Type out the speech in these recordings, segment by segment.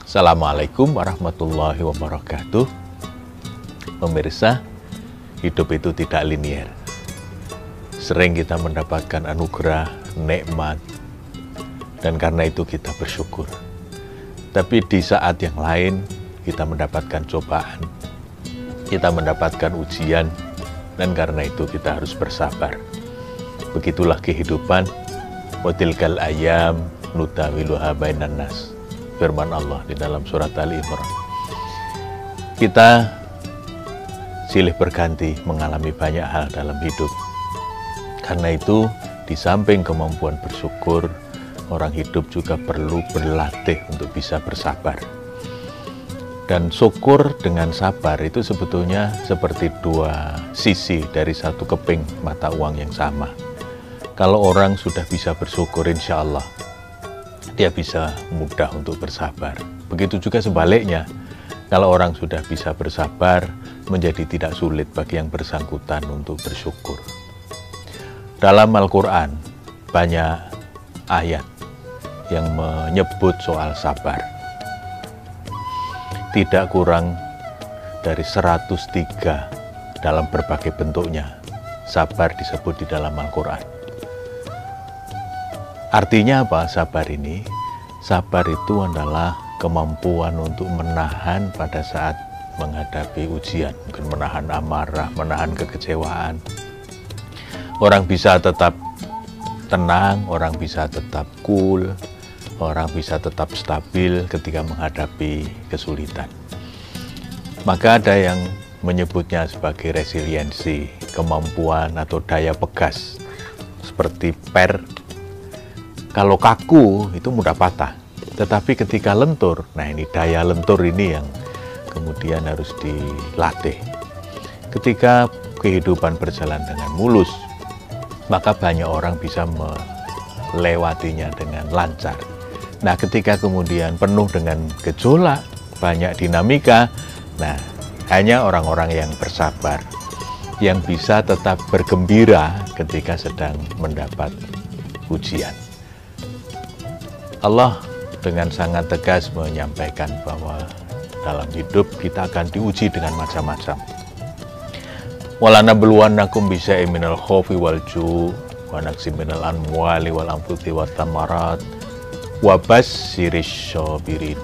Assalamualaikum warahmatullahi wabarakatuh. Pemirsa, hidup itu tidak linier. Sering kita mendapatkan anugerah, nikmat, dan karena itu kita bersyukur. Tapi di saat yang lain, kita mendapatkan cobaan, kita mendapatkan ujian, dan karena itu kita harus bersabar. Begitulah kehidupan. Wa tilkal ayyam nutawiluha bainan nas. Firman Allah di dalam surat Ali Imran. Kita silih berganti mengalami banyak hal dalam hidup. Karena itu, di samping kemampuan bersyukur, orang hidup juga perlu berlatih untuk bisa bersabar. Dan syukur dengan sabar itu sebetulnya seperti dua sisi dari satu keping mata uang yang sama. Kalau orang sudah bisa bersyukur, insya Allah dia bisa mudah untuk bersabar. Begitu juga sebaliknya, kalau orang sudah bisa bersabar, menjadi tidak sulit bagi yang bersangkutan untuk bersyukur. Dalam Al-Quran, banyak ayat yang menyebut soal sabar. Tidak kurang dari 103 dalam berbagai bentuknya, sabar disebut di dalam Al-Quran. Artinya apa sabar ini? Sabar itu adalah kemampuan untuk menahan pada saat menghadapi ujian. Mungkin menahan amarah, menahan kekecewaan. Orang bisa tetap tenang, orang bisa tetap cool, orang bisa tetap stabil ketika menghadapi kesulitan. Maka ada yang menyebutnya sebagai resiliensi, kemampuan atau daya pegas. Seperti kalau kaku itu mudah patah, tetapi ketika lentur, nah ini daya lentur ini yang kemudian harus dilatih. Ketika kehidupan berjalan dengan mulus, maka banyak orang bisa melewatinya dengan lancar. Nah, ketika kemudian penuh dengan gejolak, banyak dinamika, nah hanya orang-orang yang bersabar, yang bisa tetap bergembira ketika sedang mendapat ujian. Allah dengan sangat tegas menyampaikan bahwa dalam hidup kita akan diuji dengan macam-macam. Walanabluwannakum bisyai'in minal khaufi wal ju' wa naqsin minal amwali wal anfusi wat thamarat wa basyirish shabirin.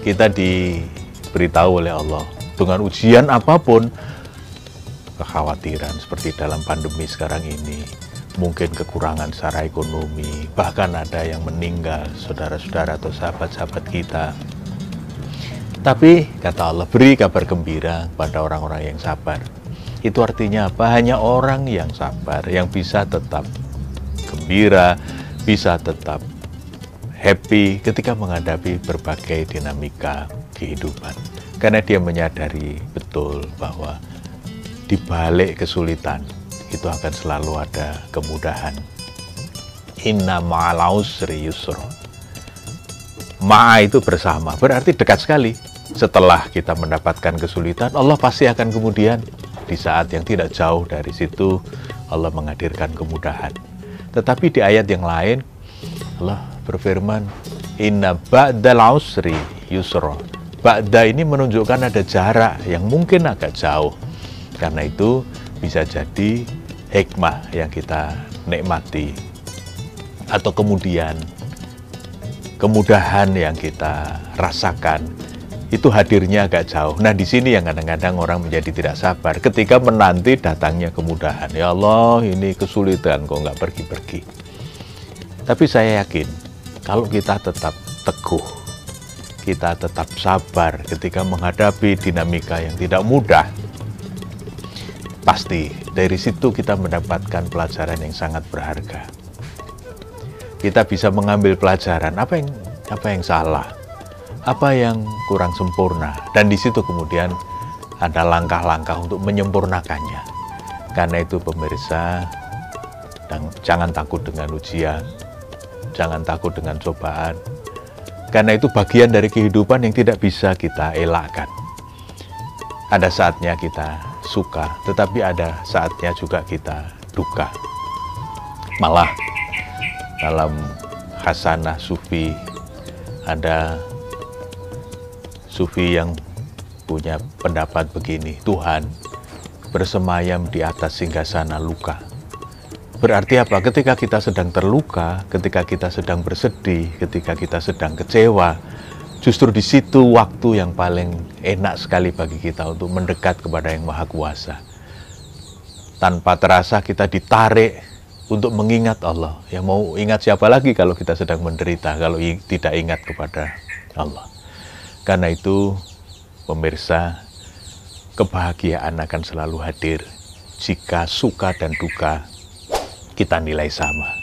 Kita diberitahu oleh Allah dengan ujian apapun, kekhawatiran seperti dalam pandemi sekarang ini, mungkin kekurangan secara ekonomi, bahkan ada yang meninggal, saudara-saudara atau sahabat-sahabat kita. Tapi, kata Allah, beri kabar gembira pada orang-orang yang sabar. Itu artinya apa? Hanya orang yang sabar, yang bisa tetap gembira, bisa tetap happy ketika menghadapi berbagai dinamika kehidupan. Karena dia menyadari betul bahwa di balik kesulitan, itu akan selalu ada kemudahan. Inna ma'al usri yusra. Ma'a itu bersama, berarti dekat sekali. Setelah kita mendapatkan kesulitan, Allah pasti akan kemudian di saat yang tidak jauh dari situ, Allah menghadirkan kemudahan. Tetapi di ayat yang lain, Allah berfirman, Inna ba'dal usri yusra. Ba'da ini menunjukkan ada jarak yang mungkin agak jauh. Karena itu bisa jadi hikmah yang kita nikmati, atau kemudian kemudahan yang kita rasakan itu hadirnya agak jauh. Nah, di sini yang kadang-kadang orang menjadi tidak sabar ketika menanti datangnya kemudahan. Ya Allah, ini kesulitan kok nggak pergi-pergi. Tapi saya yakin kalau kita tetap teguh, kita tetap sabar ketika menghadapi dinamika yang tidak mudah, pasti dari situ kita mendapatkan pelajaran yang sangat berharga. Kita bisa mengambil pelajaran apa yang salah, apa yang kurang sempurna, dan di situ kemudian ada langkah-langkah untuk menyempurnakannya. Karena itu pemirsa, jangan takut dengan ujian, jangan takut dengan cobaan, karena itu bagian dari kehidupan yang tidak bisa kita elakkan. Ada saatnya kita suka, tetapi ada saatnya juga kita duka. Malah dalam Hasanah Sufi ada Sufi yang punya pendapat begini, Tuhan bersemayam di atas singgasana luka. Berarti apa? Ketika kita sedang terluka, ketika kita sedang bersedih, ketika kita sedang kecewa, justru di situ waktu yang paling enak sekali bagi kita untuk mendekat kepada Yang Maha Kuasa. Tanpa terasa kita ditarik untuk mengingat Allah. Ya mau ingat siapa lagi kalau kita sedang menderita, kalau tidak ingat kepada Allah. Karena itu, pemirsa, kebahagiaan akan selalu hadir jika suka dan duka kita nilai sama.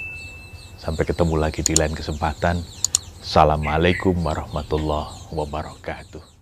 Sampai ketemu lagi di lain kesempatan. Assalamualaikum warahmatullahi wabarakatuh.